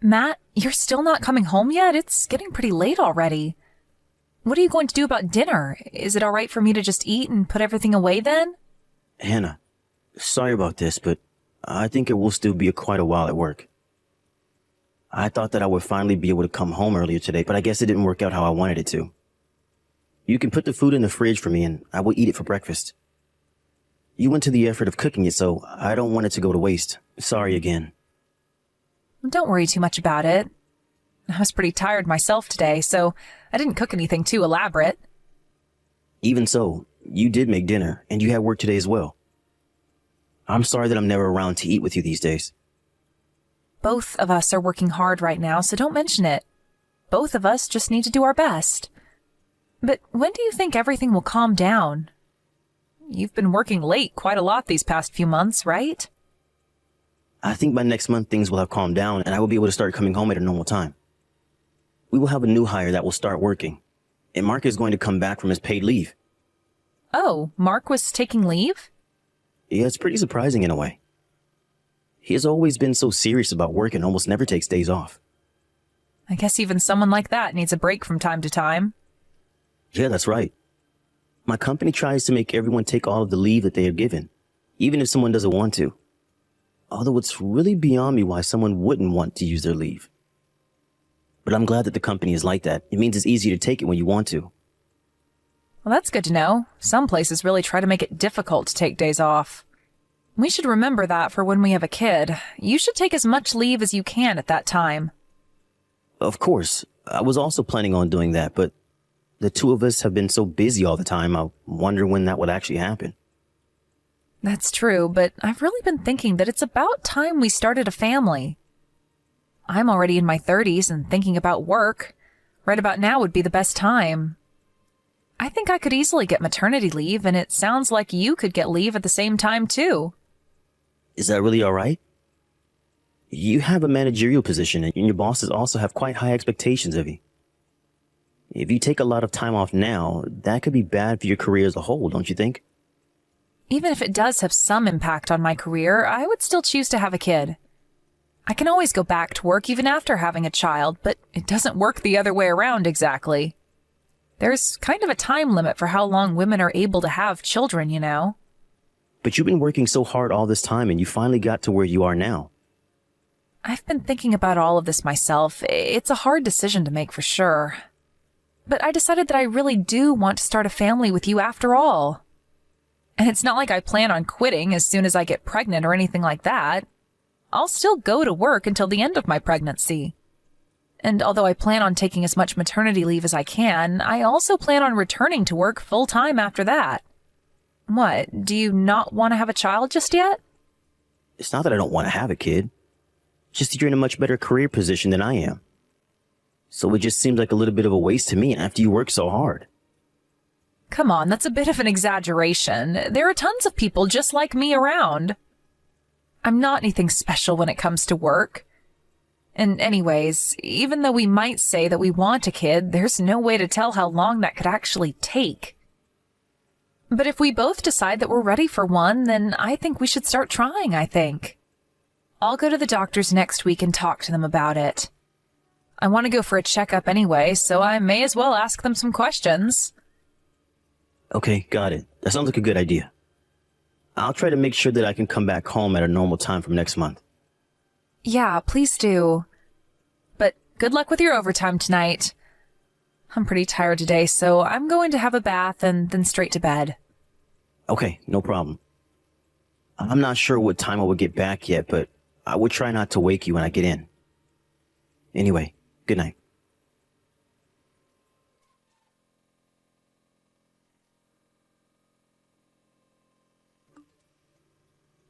Matt, you're still not coming home yet? It's getting pretty late already. What are you going to do about dinner? Is it all right for me to just eat and put everything away then? Hannah, sorry about this, but I think it will still be quite a while at work. I thought that I would finally be able to come home earlier today, but I guess it didn't work out how I wanted it to. You can put the food in the fridge for me and I will eat it for breakfast. You went to the effort of cooking it, so I don't want it to go to waste. Sorry again. Don't worry too much about it. I was pretty tired myself today, so I didn't cook anything too elaborate. Even so, you did make dinner, and you had work today as well. I'm sorry that I'm never around to eat with you these days. Both of us are working hard right now, so don't mention it. Both of us just need to do our best. But when do you think everything will calm down? You've been working late quite a lot these past few months, right? I think by next month things will have calmed down, and I will be able to start coming home at a normal time. We will have a new hire that will start working, and Mark is going to come back from his paid leave. Oh, Mark was taking leave? Yeah, it's pretty surprising in a way. He has always been so serious about work and almost never takes days off. I guess even someone like that needs a break from time to time. Yeah, that's right. My company tries to make everyone take all of the leave that they are given, even if someone doesn't want to. Although it's really beyond me why someone wouldn't want to use their leave. But I'm glad that the company is like that. It means it's easier to take it when you want to. Well, that's good to know. Some places really try to make it difficult to take days off. We should remember that for when we have a kid. You should take as much leave as you can at that time. Of course. I was also planning on doing that, but the two of us have been so busy all the time, I wonder when that would actually happen. That's true, but I've really been thinking that it's about time we started a family. I'm already in my 30s and thinking about work. Right about now would be the best time. I think I could easily get maternity leave, and it sounds like you could get leave at the same time, too. Is that really all right? You have a managerial position, and your bosses also have quite high expectations of you. If you take a lot of time off now, that could be bad for your career as a whole, don't you think? Even if it does have some impact on my career, I would still choose to have a kid. I can always go back to work even after having a child, but it doesn't work the other way around exactly. There's kind of a time limit for how long women are able to have children, you know. But you've been working so hard all this time and you finally got to where you are now. I've been thinking about all of this myself. It's a hard decision to make for sure. But I decided that I really do want to start a family with you after all. And it's not like I plan on quitting as soon as I get pregnant or anything like that. I'll still go to work until the end of my pregnancy. And although I plan on taking as much maternity leave as I can, I also plan on returning to work full-time after that. What, do you not want to have a child just yet? It's not that I don't want to have a kid. Just that you're in a much better career position than I am. So it just seems like a little bit of a waste to me after you work so hard. Come on, that's a bit of an exaggeration. There are tons of people just like me around. I'm not anything special when it comes to work. And anyways, even though we might say that we want a kid, there's no way to tell how long that could actually take. But if we both decide that we're ready for one, then I think we should start trying, I think. I'll go to the doctors next week and talk to them about it. I want to go for a checkup anyway, so I may as well ask them some questions. Okay, got it. That sounds like a good idea. I'll try to make sure that I can come back home at a normal time from next month. Yeah, please do. But good luck with your overtime tonight. I'm pretty tired today, so I'm going to have a bath and then straight to bed. Okay, no problem. I'm not sure what time I will get back yet, but I would try not to wake you when I get in. Anyway, good night.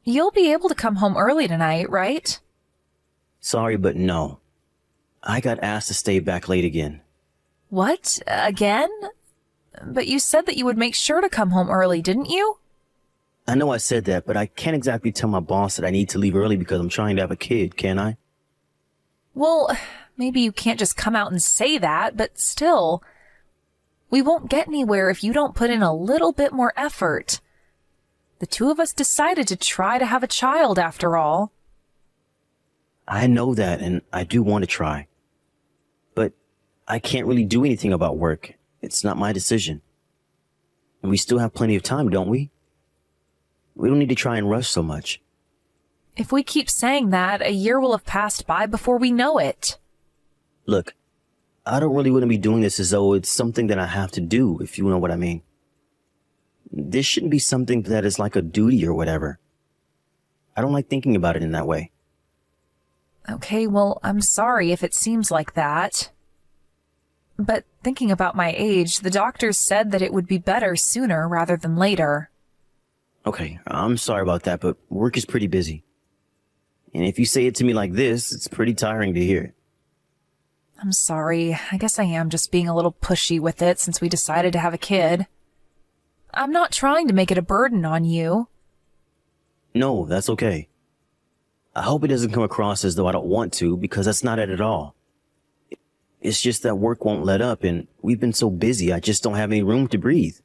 You'll be able to come home early tonight, right? Sorry, but no. I got asked to stay back late again. What? Again? But you said that you would make sure to come home early, didn't you? I know I said that, but I can't exactly tell my boss that I need to leave early because I'm trying to have a kid, can I? Well, maybe you can't just come out and say that, but still. We won't get anywhere if you don't put in a little bit more effort. The two of us decided to try to have a child after all. I know that, and I do want to try. But I can't really do anything about work. It's not my decision. And we still have plenty of time, don't we? We don't need to try and rush so much. If we keep saying that, a year will have passed by before we know it. Look, I don't really want to be doing this as though it's something that I have to do, if you know what I mean. This shouldn't be something that is like a duty or whatever. I don't like thinking about it in that way. Okay, well, I'm sorry if it seems like that. But thinking about my age, the doctors said that it would be better sooner rather than later. Okay, I'm sorry about that, but work is pretty busy. And if you say it to me like this, it's pretty tiring to hear it. I'm sorry. I guess I am just being a little pushy with it since we decided to have a kid. I'm not trying to make it a burden on you. No, that's okay. I hope it doesn't come across as though I don't want to, because that's not it at all. It's just that work won't let up, and we've been so busy I just don't have any room to breathe.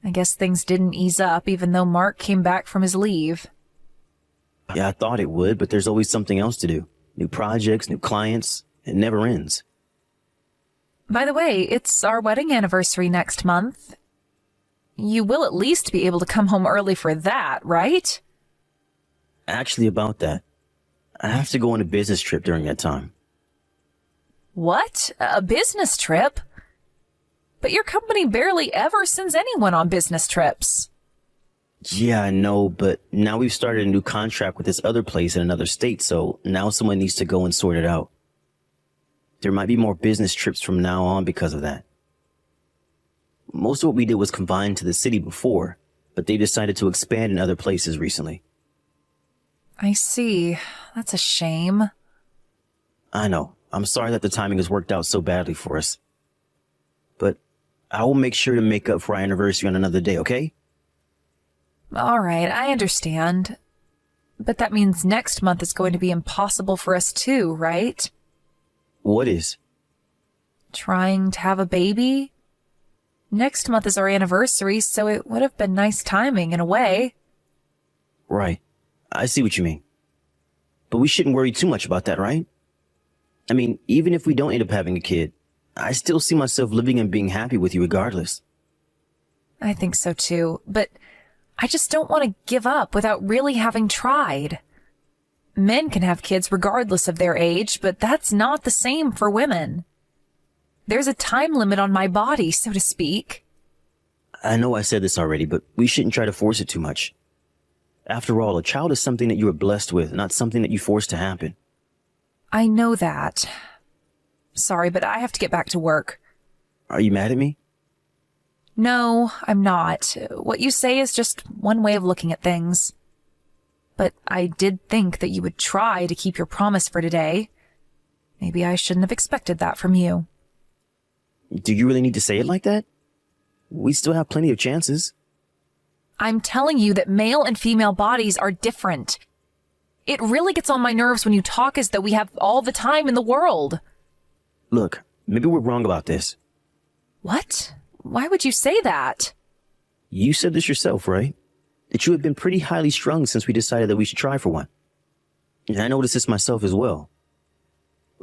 I guess things didn't ease up even though Mark came back from his leave. Yeah, I thought it would, but there's always something else to do. New projects, new clients. It never ends. By the way, it's our wedding anniversary next month. You will at least be able to come home early for that, right? Actually, about that, I have to go on a business trip during that time. What? A business trip? But your company barely ever sends anyone on business trips. Yeah, I know, but now we've started a new contract with this other place in another state, so now someone needs to go and sort it out. There might be more business trips from now on because of that. Most of what we did was confined to the city before, but they decided to expand in other places recently. I see. That's a shame. I know. I'm sorry that the timing has worked out so badly for us. But I will make sure to make up for our anniversary on another day, okay? All right, I understand. But that means next month is going to be impossible for us too, right? What is? Trying to have a baby? Next month is our anniversary, so it would have been nice timing in a way. Right. I see what you mean. But we shouldn't worry too much about that, right? I mean, even if we don't end up having a kid, I still see myself living and being happy with you regardless. I think so too, but I just don't want to give up without really having tried. Men can have kids regardless of their age, but that's not the same for women. There's a time limit on my body, so to speak. I know I said this already, but we shouldn't try to force it too much. After all, a child is something that you are blessed with, not something that you force to happen. I know that. Sorry, but I have to get back to work. Are you mad at me? No, I'm not. What you say is just one way of looking at things. But I did think that you would try to keep your promise for today. Maybe I shouldn't have expected that from you. Do you really need to say it like that? We still have plenty of chances. I'm telling you that male and female bodies are different. It really gets on my nerves when you talk as though we have all the time in the world. Look, maybe we're wrong about this. What? Why would you say that? You said this yourself, right? That you had been pretty highly strung since we decided that we should try for one. And I noticed this myself as well.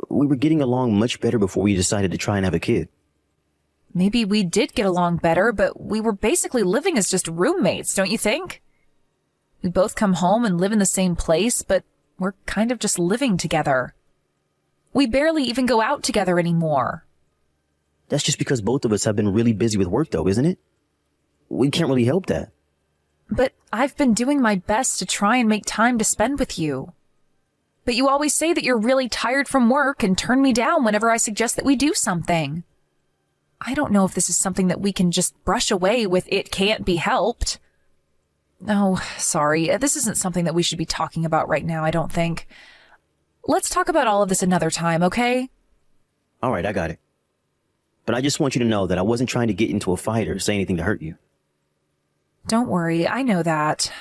We were getting along much better before we decided to try and have a kid. Maybe we did get along better, but we were basically living as just roommates, don't you think? We both come home and live in the same place, but we're kind of just living together. We barely even go out together anymore. That's just because both of us have been really busy with work, though, isn't it? We can't really help that. But I've been doing my best to try and make time to spend with you. But you always say that you're really tired from work and turn me down whenever I suggest that we do something. I don't know if this is something that we can just brush away with "it can't be helped." Oh, sorry. This isn't something that we should be talking about right now, I don't think. Let's talk about all of this another time, okay? All right, I got it. But I just want you to know that I wasn't trying to get into a fight or say anything to hurt you. Don't worry, I know that.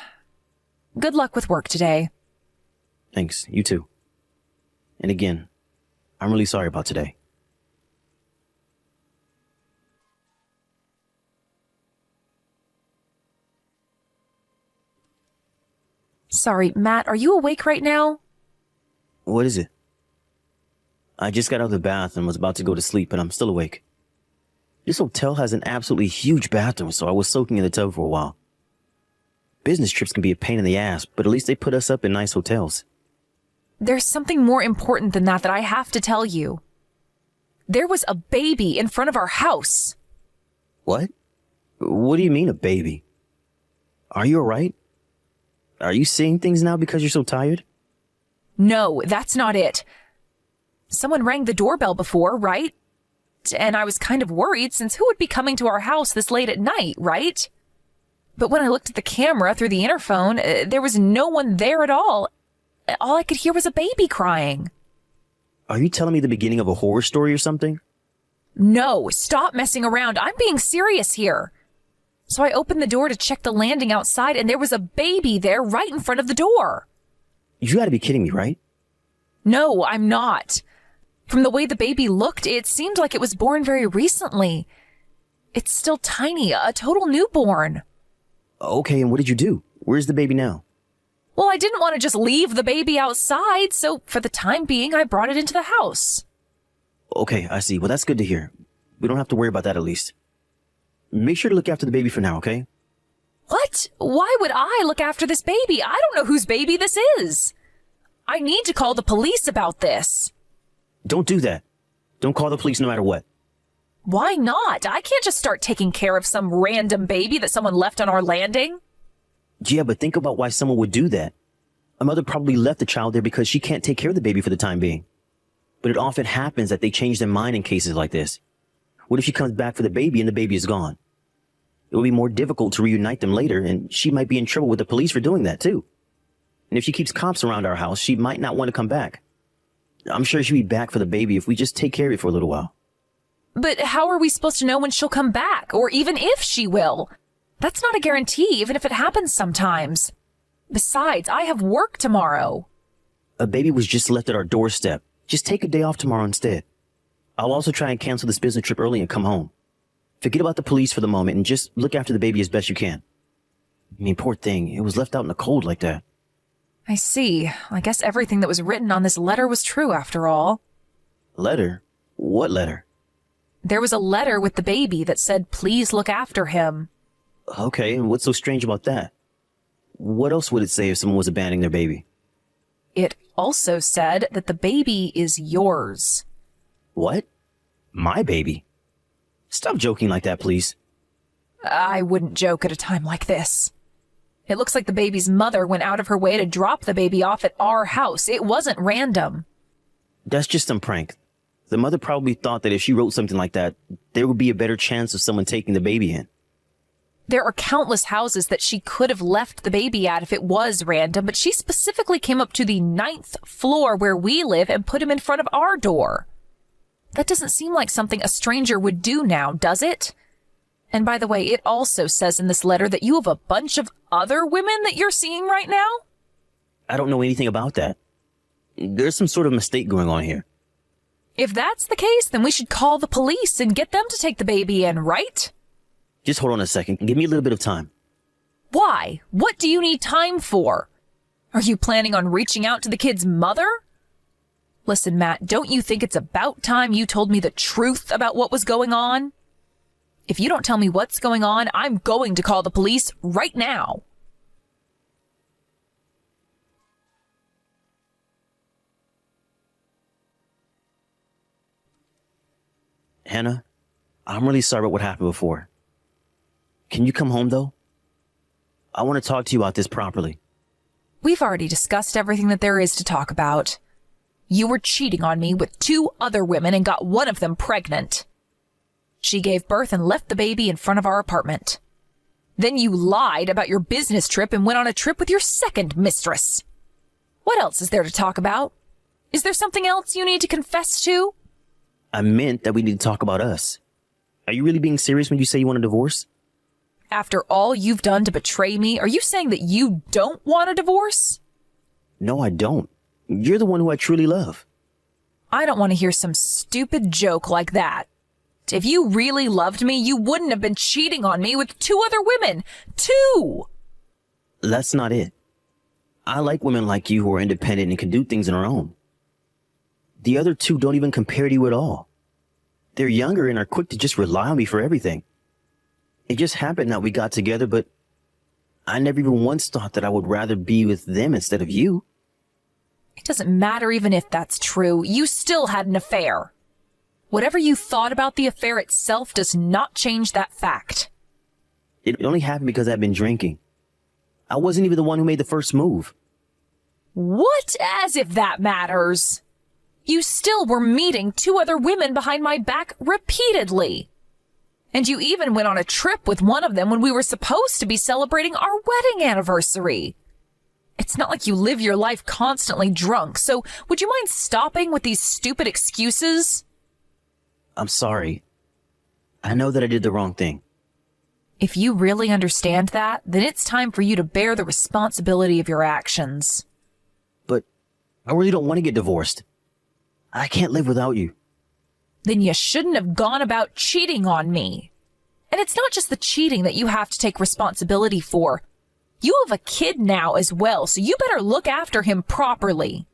Good luck with work today. Thanks, you too. And again, I'm really sorry about today. Sorry, Matt, are you awake right now? What is it? I just got out of the bath and was about to go to sleep, but I'm still awake. This hotel has an absolutely huge bathroom, so I was soaking in the tub for a while. Business trips can be a pain in the ass, but at least they put us up in nice hotels. There's something more important than that I have to tell you. There was a baby in front of our house. What? What do you mean, a baby? Are you alright? Are you seeing things now because you're so tired? No, that's not it. Someone rang the doorbell before, right? And I was kind of worried since who would be coming to our house this late at night, right? But when I looked at the camera through the interphone, there was no one there at all. All I could hear was a baby crying. Are you telling me the beginning of a horror story or something? No, stop messing around. I'm being serious here. So I opened the door to check the landing outside, and there was a baby there right in front of the door. You gotta be kidding me, right? No, I'm not. From the way the baby looked, it seemed like it was born very recently. It's still tiny, a total newborn. Okay, and what did you do? Where's the baby now? Well, I didn't want to just leave the baby outside, so for the time being, I brought it into the house. Okay, I see. Well, that's good to hear. We don't have to worry about that at least. Make sure to look after the baby for now, okay? What? Why would I look after this baby? I don't know whose baby this is. I need to call the police about this. Don't do that. Don't call the police no matter what. Why not? I can't just start taking care of some random baby that someone left on our landing. Yeah, but think about why someone would do that. A mother probably left the child there because she can't take care of the baby for the time being. But it often happens that they change their mind in cases like this. What if she comes back for the baby and the baby is gone? It will be more difficult to reunite them later, and she might be in trouble with the police for doing that too. And if she keeps cops around our house, she might not want to come back. I'm sure she'll be back for the baby if we just take care of it for a little while. But how are we supposed to know when she'll come back, or even if she will? That's not a guarantee, even if it happens sometimes. Besides, I have work tomorrow. A baby was just left at our doorstep. Just take a day off tomorrow instead. I'll also try and cancel this business trip early and come home. Forget about the police for the moment and just look after the baby as best you can. I mean, poor thing, it was left out in the cold like that. I see. I guess everything that was written on this letter was true after all. Letter? What letter? There was a letter with the baby that said, "Please look after him." Okay, and what's so strange about that? What else would it say if someone was abandoning their baby? It also said that the baby is yours. What? My baby? Stop joking like that, please. I wouldn't joke at a time like this. It looks like the baby's mother went out of her way to drop the baby off at our house. It wasn't random. That's just some prank. The mother probably thought that if she wrote something like that, there would be a better chance of someone taking the baby in. There are countless houses that she could have left the baby at if it was random, but she specifically came up to the 9th floor where we live and put him in front of our door. That doesn't seem like something a stranger would do now, does it? And by the way, it also says in this letter that you have a bunch of other women that you're seeing right now? I don't know anything about that. There's some sort of mistake going on here. If that's the case, then we should call the police and get them to take the baby in, right? Just hold on a second. Give me a little bit of time. Why? What do you need time for? Are you planning on reaching out to the kid's mother? Listen, Matt, don't you think it's about time you told me the truth about what was going on? If you don't tell me what's going on, I'm going to call the police right now. Hannah, I'm really sorry about what happened before. Can you come home, though? I want to talk to you about this properly. We've already discussed everything that there is to talk about. You were cheating on me with 2 other women and got one of them pregnant. She gave birth and left the baby in front of our apartment. Then you lied about your business trip and went on a trip with your second mistress. What else is there to talk about? Is there something else you need to confess to? I meant that we need to talk about us. Are you really being serious when you say you want a divorce? After all you've done to betray me, are you saying that you don't want a divorce? No, I don't. You're the one who I truly love. I don't want to hear some stupid joke like that. If you really loved me, you wouldn't have been cheating on me with 2 other women. 2! That's not it. I like women like you who are independent and can do things on their own. The other two don't even compare to you at all. They're younger and are quick to just rely on me for everything. It just happened that we got together, but I never even once thought that I would rather be with them instead of you. It doesn't matter even if that's true. You still had an affair. Whatever you thought about the affair itself does not change that fact. It only happened because I've been drinking. I wasn't even the one who made the first move. What? As if that matters. You still were meeting two other women behind my back repeatedly. And you even went on a trip with one of them when we were supposed to be celebrating our wedding anniversary. It's not like you live your life constantly drunk, so would you mind stopping with these stupid excuses? I'm sorry. I know that I did the wrong thing. If you really understand that, then it's time for you to bear the responsibility of your actions. But I really don't want to get divorced. I can't live without you. Then you shouldn't have gone about cheating on me. And it's not just the cheating that you have to take responsibility for. You have a kid now as well, so you better look after him properly.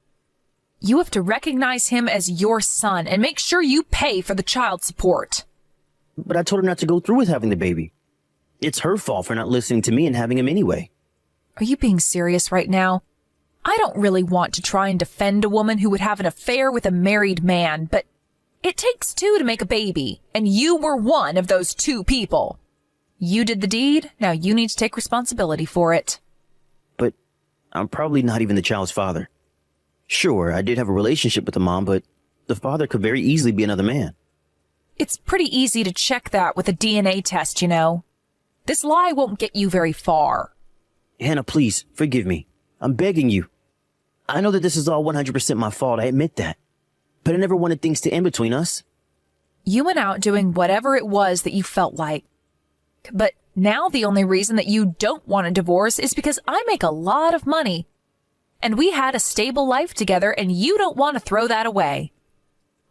You have to recognize him as your son and make sure you pay for the child support. But I told her not to go through with having the baby. It's her fault for not listening to me and having him anyway. Are you being serious right now? I don't really want to try and defend a woman who would have an affair with a married man, but it takes two to make a baby, and you were one of those two people. You did the deed, now you need to take responsibility for it. But I'm probably not even the child's father. Sure, I did have a relationship with the mom, but the father could very easily be another man. It's pretty easy to check that with a DNA test, you know. This lie won't get you very far. Hannah, please, forgive me. I'm begging you. I know that this is all 100% my fault, I admit that. But I never wanted things to end between us. You went out doing whatever it was that you felt like. But now the only reason that you don't want a divorce is because I make a lot of money. And we had a stable life together, and you don't want to throw that away.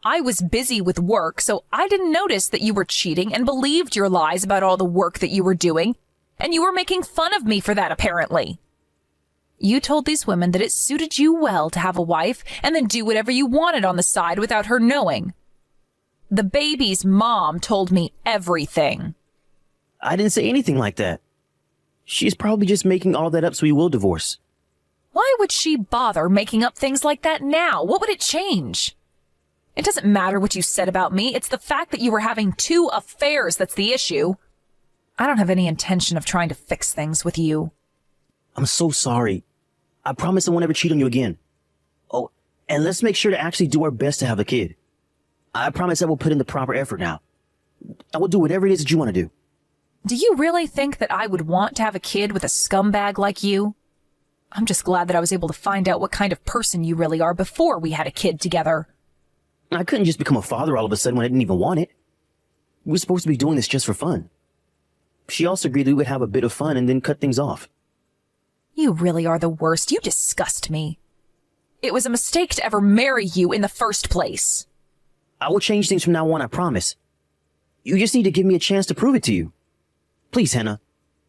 I was busy with work, so I didn't notice that you were cheating and believed your lies about all the work that you were doing, and you were making fun of me for that, apparently. You told these women that it suited you well to have a wife and then do whatever you wanted on the side without her knowing. The baby's mom told me everything. I didn't say anything like that. She's probably just making all that up so we will divorce. Why would she bother making up things like that now? What would it change? It doesn't matter what you said about me. It's the fact that you were having two affairs that's the issue. I don't have any intention of trying to fix things with you. I'm so sorry. I promise I won't ever cheat on you again. Oh, and let's make sure to actually do our best to have a kid. I promise I will put in the proper effort now. I will do whatever it is that you want to do. Do you really think that I would want to have a kid with a scumbag like you? I'm just glad that I was able to find out what kind of person you really are before we had a kid together. I couldn't just become a father all of a sudden when I didn't even want it. We were supposed to be doing this just for fun. She also agreed that we would have a bit of fun and then cut things off. You really are the worst. You disgust me. It was a mistake to ever marry you in the first place. I will change things from now on, I promise. You just need to give me a chance to prove it to you. Please, Hannah,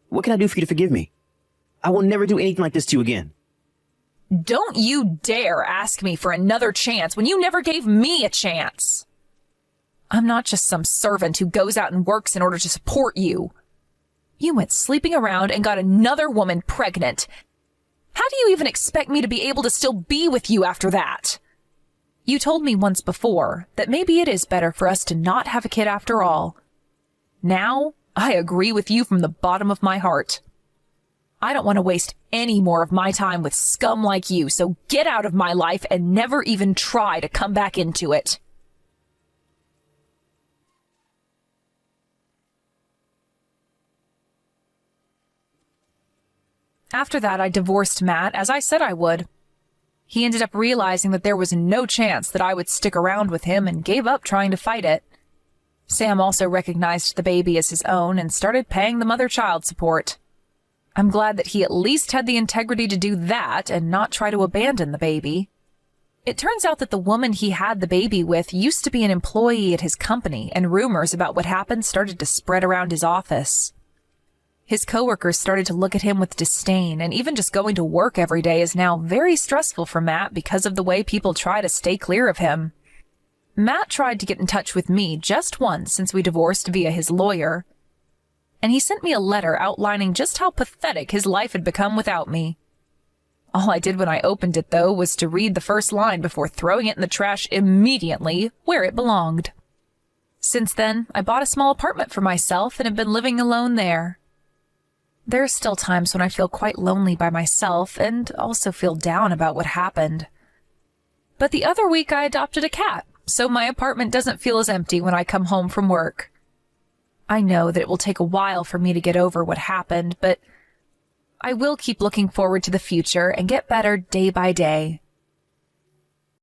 what can I do for you to forgive me? I will never do anything like this to you again. Don't you dare ask me for another chance when you never gave me a chance. I'm not just some servant who goes out and works in order to support you. You went sleeping around and got another woman pregnant. How do you even expect me to be able to still be with you after that? You told me once before that maybe it is better for us to not have a kid after all. Now, I agree with you from the bottom of my heart. I don't want to waste any more of my time with scum like you, so get out of my life and never even try to come back into it. After that, I divorced Matt, as I said I would. He ended up realizing that there was no chance that I would stick around with him and gave up trying to fight it. Sam also recognized the baby as his own and started paying the mother child support. I'm glad that he at least had the integrity to do that and not try to abandon the baby. It turns out that the woman he had the baby with used to be an employee at his company, and rumors about what happened started to spread around his office. His coworkers started to look at him with disdain, and even just going to work every day is now very stressful for Matt because of the way people try to stay clear of him. Matt tried to get in touch with me just once since we divorced via his lawyer, and he sent me a letter outlining just how pathetic his life had become without me. All I did when I opened it, though, was to read the first line before throwing it in the trash immediately where it belonged. Since then, I bought a small apartment for myself and have been living alone there. There are still times when I feel quite lonely by myself and also feel down about what happened. But the other week I adopted a cat, so my apartment doesn't feel as empty when I come home from work. I know that it will take a while for me to get over what happened, but I will keep looking forward to the future and get better day by day.